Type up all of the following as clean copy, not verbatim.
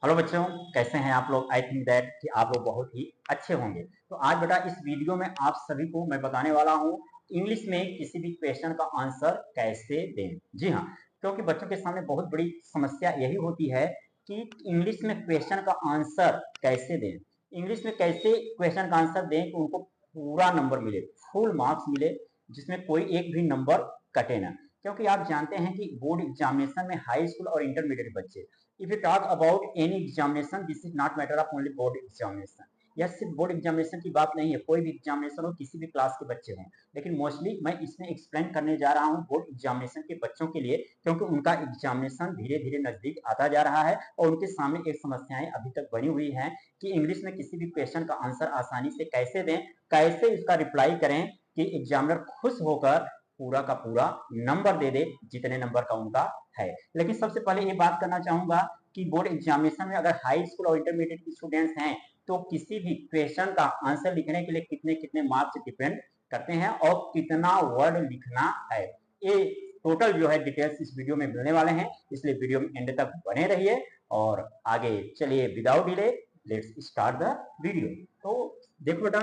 Hello बच्चों, कैसे हैं आप लोग। आई थिंक दैट कि आप लोग बहुत ही अच्छे होंगे। तो आज बेटा इस वीडियो में आप सभी को मैं बताने वाला हूँ इंग्लिश में किसी भी क्वेश्चन का आंसर कैसे दें। जी हाँ, क्योंकि बच्चों के सामने बहुत बड़ी समस्या यही होती है कि इंग्लिश में क्वेश्चन का आंसर कैसे दें। इंग्लिश में कैसे क्वेश्चन का आंसर दें कि उनको पूरा नंबर मिले, फुल मार्क्स मिले, जिसमें कोई एक भी नंबर कटे ना। क्योंकि आप जानते हैं कि बोर्ड एग्जामिनेशन में हाई स्कूल और इंटरमीडिएट बच्चे, if you talk about any examination, this is not matter of only board examination। यह सिर्फ बोर्ड एग्जामिनेशन की बात नहीं है, कोई भी एग्जामिनेशन हो, किसी भी क्लास के बच्चे हों, लेकिन मोस्टली मैं इसमें एक्सप्लेन करने जा रहा हूं बोर्ड एग्जामिनेशन के बच्चों के लिए, क्योंकि उनका एग्जामिनेशन धीरे धीरे नजदीक आता जा रहा है और उनके सामने एक समस्याएं अभी तक बनी हुई हैं कि इंग्लिश में किसी भी क्वेश्चन का आंसर आसानी से कैसे दें, कैसे इसका रिप्लाई करें कि एग्जामिनर खुश होकर पूरा का पूरा नंबर दे दे जितने नंबर का उनका है। लेकिन सबसे पहले ये बात करना चाहूंगा कि बोर्ड एग्जामिनेशन में अगर हाई स्कूल और इंटरमीडिएट के स्टूडेंट्स हैं तो किसी भी क्वेश्चन का आंसर लिखने के लिए कितने कितने मार्क्स डिपेंड करते हैं और कितना वर्ड लिखना है, ये टोटल जो है डिटेल्स इस वीडियो में मिलने वाले हैं। इसलिए वीडियो में एंड तक बने रहिए और आगे चलिए without delay let's start the video. तो देखो बेटा,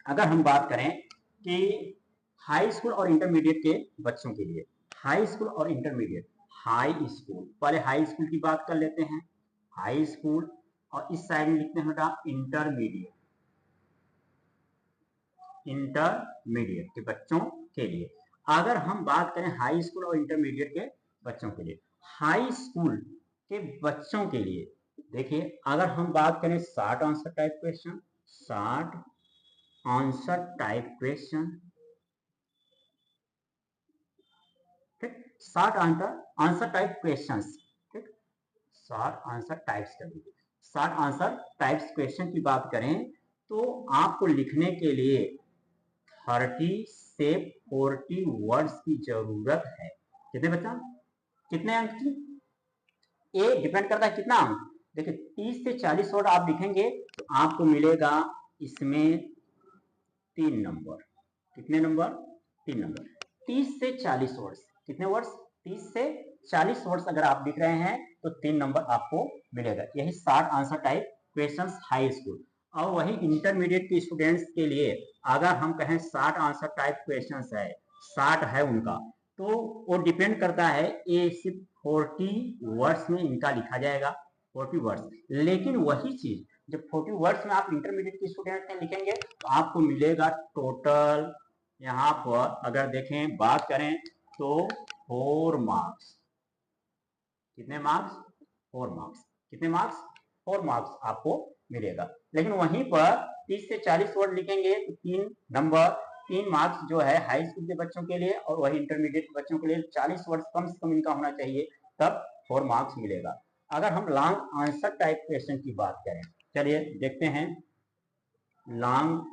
अगर हम बात करें कि हाई स्कूल और इंटरमीडिएट के बच्चों के लिए, हाई स्कूल और इंटरमीडिएट, हाई स्कूल, पहले हाई स्कूल की बात कर लेते हैं, हाई स्कूल, और इस साइड में लिखते हैं बेटा इंटरमीडिएट, इंटरमीडिएट के बच्चों के लिए। अगर हम बात करें हाई स्कूल और इंटरमीडिएट के बच्चों के लिए, हाई स्कूल के बच्चों के लिए देखिए, अगर हम बात करें short answer type question, short answer type question, ठीक, शॉर्ट आंसर टाइप क्वेश्चंस, ठीक, शॉर्ट आंसर टाइप्स कर दीजिए। शॉर्ट आंसर टाइप्स क्वेश्चन की बात करें तो आपको लिखने के लिए 30 से 40 वर्ड्स की जरूरत है। कितने बच्चा, कितने अंक की, ये डिपेंड करता है कितना अंक। देखिए 30 से 40 वर्ड आप लिखेंगे तो आपको मिलेगा इसमें 3 नंबर। कितने नंबर, 3 नंबर। 30 से 40 वर्ड्स, कितने वर्ड्स, 30 से 40 वर्ड्स अगर आप लिख रहे हैं तो 3 नंबर आपको मिलेगा। यही short answer type questions high school. और वही इंटरमीडिएट के स्टूडेंट्स के लिए अगर हम कहें शॉर्ट आंसर टाइप क्वेश्चंस है, शॉर्ट है उनका, तो वो डिपेंड करता है, ये सिर्फ 40 वर्ड्स में इनका लिखा जाएगा, 40 वर्ड्स। लेकिन वही चीज जब 40 वर्ड्स में आप इंटरमीडिएट के स्टूडेंट में लिखेंगे तो आपको मिलेगा टोटल, यहाँ पर अगर देखें बात करें तो 4 मार्क्स। कितने मार्क्स, 4 मार्क्स। कितने मार्क्स, 4 मार्क्स आपको मिलेगा। लेकिन वहीं पर 30 से 40 वर्ड लिखेंगे तो 3 नंबर, 3 मार्क्स जो है हाई स्कूल के बच्चों के लिए, और वही इंटरमीडिएट के बच्चों के लिए 40 वर्ड कम से कम इनका होना चाहिए, तब 4 मार्क्स मिलेगा। अगर हम लॉन्ग आंसर टाइप क्वेश्चन की बात करें, चलिए देखते हैं long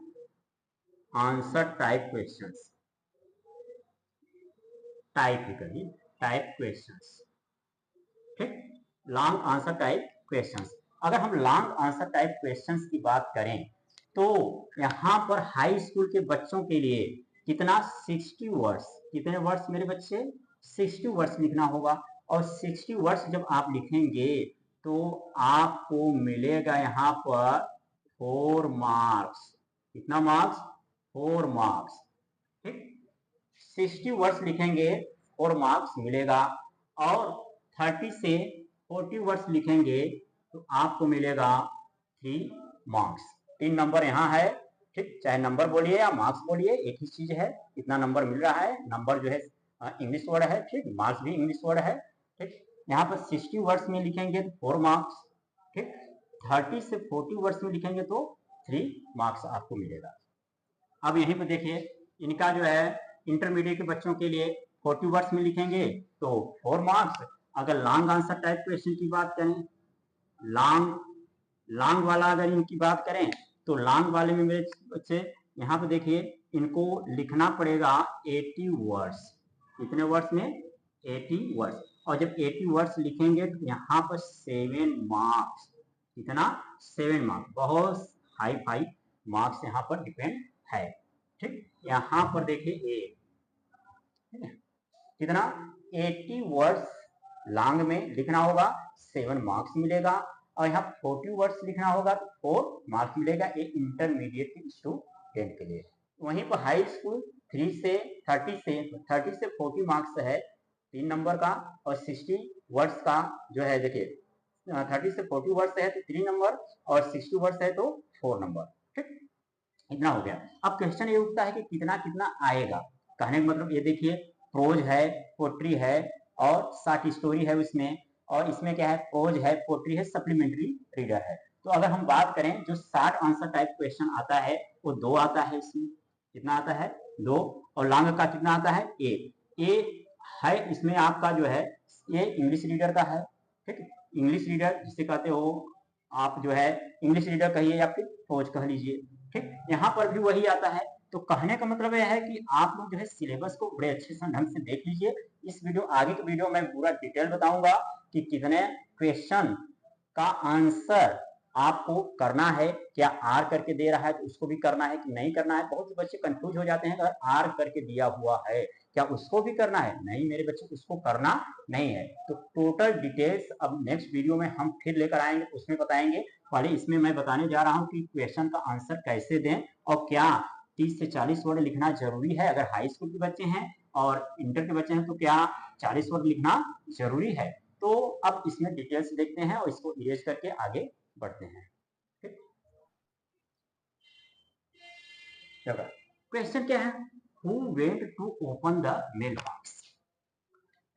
answer type questions, type ही करिए, टाइप क्वेश्चंस, ठीक, लॉन्ग आंसर टाइप क्वेश्चंस। अगर हम लॉन्ग आंसर टाइप क्वेश्चंस की बात करें तो यहाँ पर हाई स्कूल के बच्चों के लिए कितना, 60 वर्ड्स। कितने वर्ड्स मेरे बच्चे, 60 वर्ड्स लिखना होगा। और 60 वर्ड्स जब आप लिखेंगे तो आपको मिलेगा यहाँ पर 4 मार्क्स। कितना मार्क्स, 4 मार्क्स, ठीक। 60 वर्ड्स लिखेंगे 4 मार्क्स मिलेगा, और 30 से 40 वर्ड्स लिखेंगे तो आपको मिलेगा 3 मार्क्स। 3 नंबर यहाँ है, ठीक, चाहे नंबर बोलिए या मार्क्स बोलिए एक ही चीज है, इतना नंबर मिल रहा है। नंबर जो है इंग्लिश वर्ड है, ठीक, मार्क्स भी इंग्लिश वर्ड है, ठीक। यहाँ पर 60 वर्ड्स में लिखेंगे तो 4 मार्क्स, ठीक, 30 से 40 वर्ड्स में लिखेंगे तो 3 मार्क्स आपको मिलेगा। अब यहीं पर देखिए इनका जो है इंटरमीडिएट के बच्चों के लिए 40 वर्ड्स में लिखेंगे तो 4 मार्क्स। अगर लॉन्ग आंसर टाइप क्वेश्चन की बात करें, लॉन्ग लॉन्ग वाला अगर इनकी बात करें तो लॉन्ग वाले में मेरे बच्चे यहाँ पे देखिए इनको लिखना पड़ेगा 80 वर्ड्स। कितने वर्ड्स में, 80 वर्ड्स। और जब 80 वर्ड्स लिखेंगे तो यहाँ पर 7 मार्क्स। कितना, 7 मार्क्स। बहुत हाई फाई मार्क्स यहाँ पर डिपेंड है, ठीक। यहाँ पर देखिए ए, कितना, 80 वर्ड्स लॉन्ग में लिखना होगा, 7 मार्क्स मिलेगा। और यहाँ 40 वर्ड्स लिखना होगा तो 4 मार्क्स मिलेगा, ये इंटरमीडिएट स्टूडेंट के लिए। वहीं पर हाई स्कूल 30 से 40 मार्क्स है 3 नंबर का, और 60 वर्ड्स का जो है देखिए 30 से 40 वर्ड्स है तो 3 नंबर, और 60 वर्ड्स है तो 4 नंबर। ठीक, इतना हो गया। अब क्वेश्चन ये उठता है कि कितना कितना आएगा। कहने का मतलब ये देखिए, प्रोज है, पोट्री है और शॉर्ट स्टोरी है उसमें, और इसमें क्या है, प्रोज है, पोट्री है, सप्लीमेंट्री रीडर है। तो अगर हम बात करें जो शॉर्ट आंसर टाइप क्वेश्चन आता है वो 2 आता है इसमें। कितना आता है? 2। और लॉन्ग का कितना आता है? ए है इसमें आपका जो है ये इंग्लिश रीडर का है। ठीक, इंग्लिश रीडर जिसे कहते हो आप जो है इंग्लिश रीडर कहिए या फिर प्रोज कह लीजिए। ठीक, यहाँ पर भी वही आता है। तो कहने का मतलब यह है कि आप लोग जो है सिलेबस को बड़े अच्छे से ढंग से देख लीजिए। इस वीडियो आगे के वीडियो में पूरा डिटेल बताऊंगा कि कितने क्वेश्चन का आंसर आपको करना है, क्या आर करके दे रहा है तो उसको भी करना है कि नहीं करना है। बहुत से बच्चे कंफ्यूज हो जाते हैं, अगर आर करके दिया हुआ है क्या उसको भी करना है? नहीं मेरे बच्चे, उसको करना नहीं है। तो टोटल डिटेल्स अब नेक्स्ट वीडियो में हम फिर लेकर आएंगे, उसमें बताएंगे। पहले इसमें मैं बताने जा रहा हूँ कि क्वेश्चन का आंसर कैसे दें, और क्या 30 से 40 वर्ड लिखना जरूरी है। अगर हाई स्कूल के बच्चे हैं और इंटर के बच्चे हैं तो क्या 40 वर्ड लिखना जरूरी है। तो अब इसमें डिटेल्स देखते हैं और इसको इरेज करके आगे बढ़ते हैं। ठीक, चलो क्वेश्चन क्या है? Who went to open the mailbox?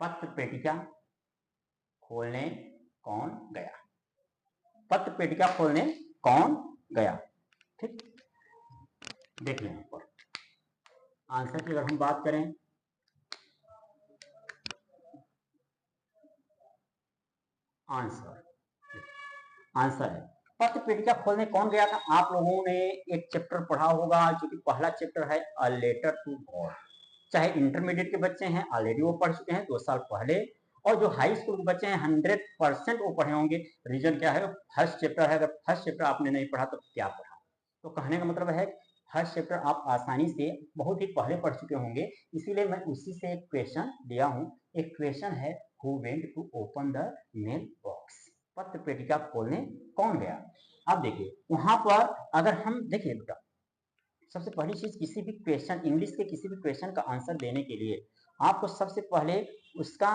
पत्र पेटिका खोलने कौन गया? पत्र पेटिका खोलने कौन गया? ठीक, देख लें ऊपर आंसर की अगर हम बात करें, आंसर है पत्र पेटिका खोलने कौन गया था। आप लोगों ने एक चैप्टर पढ़ा होगा जो कि पहला चैप्टर है अ लेटर टू गॉड। चाहे इंटरमीडिएट के बच्चे हैं ऑलरेडी वो पढ़ चुके हैं 2 साल पहले, और जो हाई स्कूल के बच्चे हैं 100% वो पढ़े होंगे। रीजन क्या है? फर्स्ट चैप्टर है। अगर फर्स्ट चैप्टर आपने नहीं पढ़ा तो क्या पढ़ा? तो कहने का मतलब है फर्स्ट चैप्टर आप आसानी से बहुत ही पहले पढ़ चुके होंगे, इसीलिए मैं उसी से एक क्वेश्चन लिया हूँ। एक क्वेश्चन है who went to open the mail box? पत्र पेटिका खोलने कौन गया? अब देखिए वहां पर अगर हम देखिए बेटा, सबसे पहली चीज किसी भी क्वेश्चन, इंग्लिश के किसी भी क्वेश्चन का आंसर देने के लिए आपको सबसे पहले उसका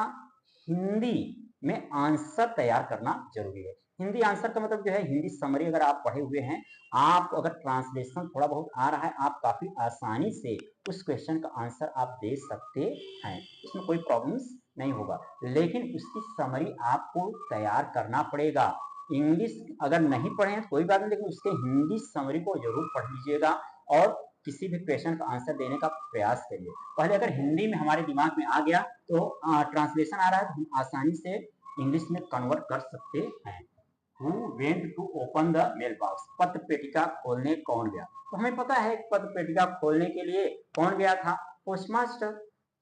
हिंदी में आंसर तैयार करना जरूरी है। हिंदी आंसर का मतलब जो है हिंदी समरी अगर आप पढ़े हुए हैं, आप अगर ट्रांसलेशन थोड़ा बहुत आ रहा है, आप काफी आसानी से उस क्वेश्चन का आंसर आप दे सकते हैं, इसमें कोई प्रॉब्लम्स नहीं होगा। लेकिन उसकी समरी आपको तैयार करना पड़ेगा। इंग्लिश अगर नहीं पढ़े तो कोई बात नहीं, लेकिन उसके हिंदी समरी को जरूर पढ़ लीजिएगा और किसी भी क्वेश्चन का आंसर देने का प्रयास करिए। पहले अगर हिंदी में हमारे दिमाग में आ गया तो ट्रांसलेशन आ रहा है तो हम आसानी से इंग्लिश में कन्वर्ट कर सकते हैं। Who went to open the mailbox? पत्र पेटिका खोलने कौन गया? तो हमें पता है पत्र पेटिका खोलने के लिए कौन गया था? पोस्टमास्टर।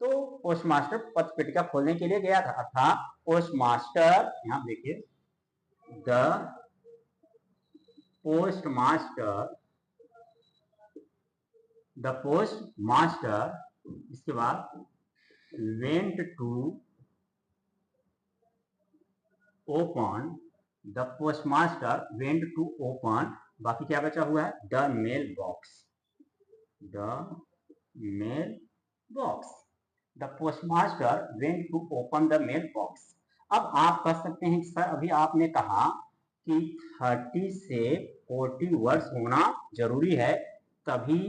तो पोस्टमास्टर पत्र पेटिका खोलने के लिए गया था, अर्थात पोस्टमास्टर, यहाँ देखिए द पोस्टमास्टर, द पोस्टमास्टर, इसके बाद went to open, the postmaster went to open, बाकी क्या बचा हुआ है? The mail box, the mail box, the postmaster went to open the mail box. अब आप कह सकते हैं कि सर अभी आपने कहा कि 30 से 40 वर्ड्स होना जरूरी है तभी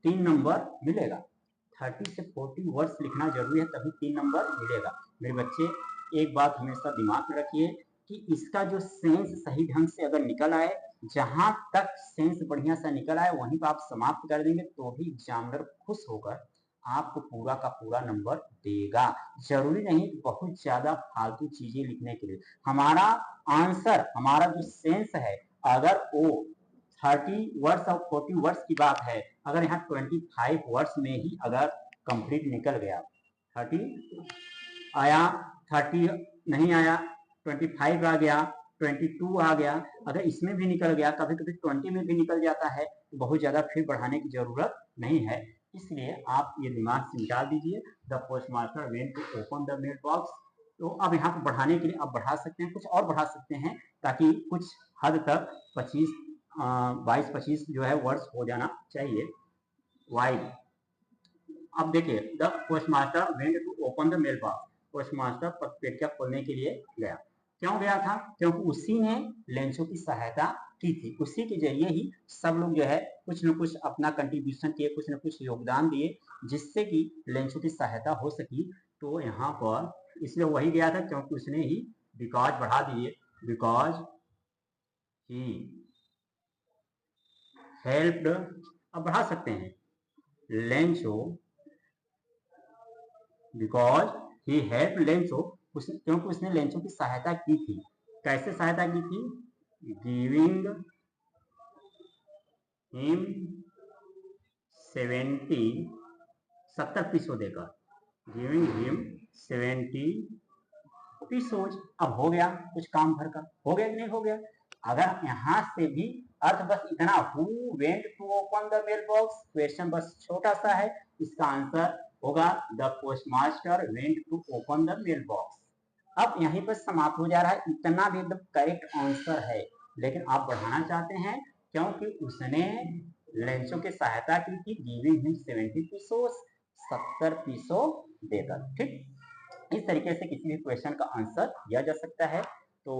3 नंबर मिलेगा। 30 से 40 वर्ड्स लिखना जरूरी है तभी 3 नंबर मिलेगा। मेरे बच्चे एक बात हमेशा दिमाग में रखिए कि इसका जो सेंस सही ढंग से अगर निकल आए, जहां तक सेंस बढ़िया सा निकल आए वहीं पर आप समाप्त कर देंगे तो भी एग्जामिनर खुश होकर आपको पूरा का पूरा नंबर देगा। जरूरी नहीं बहुत ज्यादा फालतू चीजें लिखने के लिए। हमारा आंसर, हमारा जो सेंस है, अगर वो 30 वर्ड्स और 40 वर्ड्स की बात है, अगर यहाँ 25 वर्ड्स में ही अगर कंप्लीट निकल गया, 30 आया, 30 नहीं आया, 25 आ गया, 22 आ गया, अगर इसमें भी निकल गया, कभी कभी 20 में भी निकल जाता है, तो बहुत ज्यादा फिर बढ़ाने की जरूरत नहीं है। इसलिए आप ये दिमाग से निकाल दीजिए। The postmaster went to open the mail box, तो अब यहाँ पर बढ़ाने के लिए आप बढ़ा सकते हैं, कुछ और बढ़ा सकते हैं ताकि कुछ हद तक 22-25 जो है वर्ड्स हो जाना चाहिए। वाई, अब देखिए the postmaster went to open the mail box, postmaster पेटिया खोलने के लिए गया। क्यों गया था? क्योंकि उसी ने लेंसो की सहायता की थी, उसी के जरिए ही सब लोग जो है कुछ न कुछ अपना कंट्रीब्यूशन किए, कुछ न कुछ योगदान दिए, जिससे कि लेंसो की सहायता हो सकी। तो यहाँ पर इसलिए वही गया था क्योंकि उसने ही बिकॉज बढ़ा दिए, बिकॉज ही हेल्प्ड, अब बढ़ा सकते हैं लेंसो, बिकॉज ही हेल्प लेंसो, क्योंकि उसने लेंसो की सहायता की थी। कैसे सहायता की थी? गिविंग हिम 70 पीसो देकर, गिविंग हिम 70 पीसोज। अब हो गया कुछ काम भर का, हो गया कि नहीं हो गया? अगर यहाँ से भी अर्थ बस इतना, who went to open the mail box, question बस छोटा सा है, इसका आंसर होगा the postmaster went to open the mail box. अब यहीं पर समाप्त हो जा रहा है, इतना भी एकदम करेक्ट आंसर है, लेकिन आप बढ़ाना चाहते हैं क्योंकि उसने लेंसो की सहायता की थी, गिविंग हिम 70 पीसो, 70 पीसो देकर। ठीक, इस तरीके से किसी भी क्वेश्चन का आंसर दिया जा सकता है। तो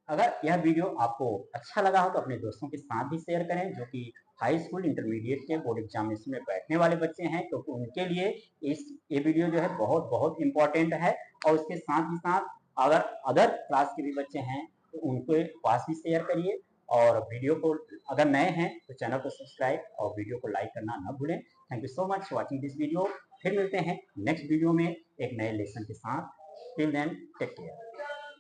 अगर यह वीडियो आपको अच्छा लगा हो तो अपने दोस्तों के साथ भी शेयर करें जो कि हाई स्कूल इंटरमीडिएट के बोर्ड एग्जामिनेशन में बैठने वाले बच्चे हैं, क्योंकि उनके लिए ये वीडियो जो है बहुत बहुत इंपॉर्टेंट है। और उसके साथ ही साथ अगर अदर क्लास के भी बच्चे हैं तो उनके पास भी शेयर करिए, और वीडियो को अगर नए हैं तो चैनल को सब्सक्राइब और वीडियो को लाइक करना ना भूलें। Thank you so much watching this video. फिर मिलते हैं नेक्स्ट वीडियो में एक नए लेसन के साथ। Till then take care.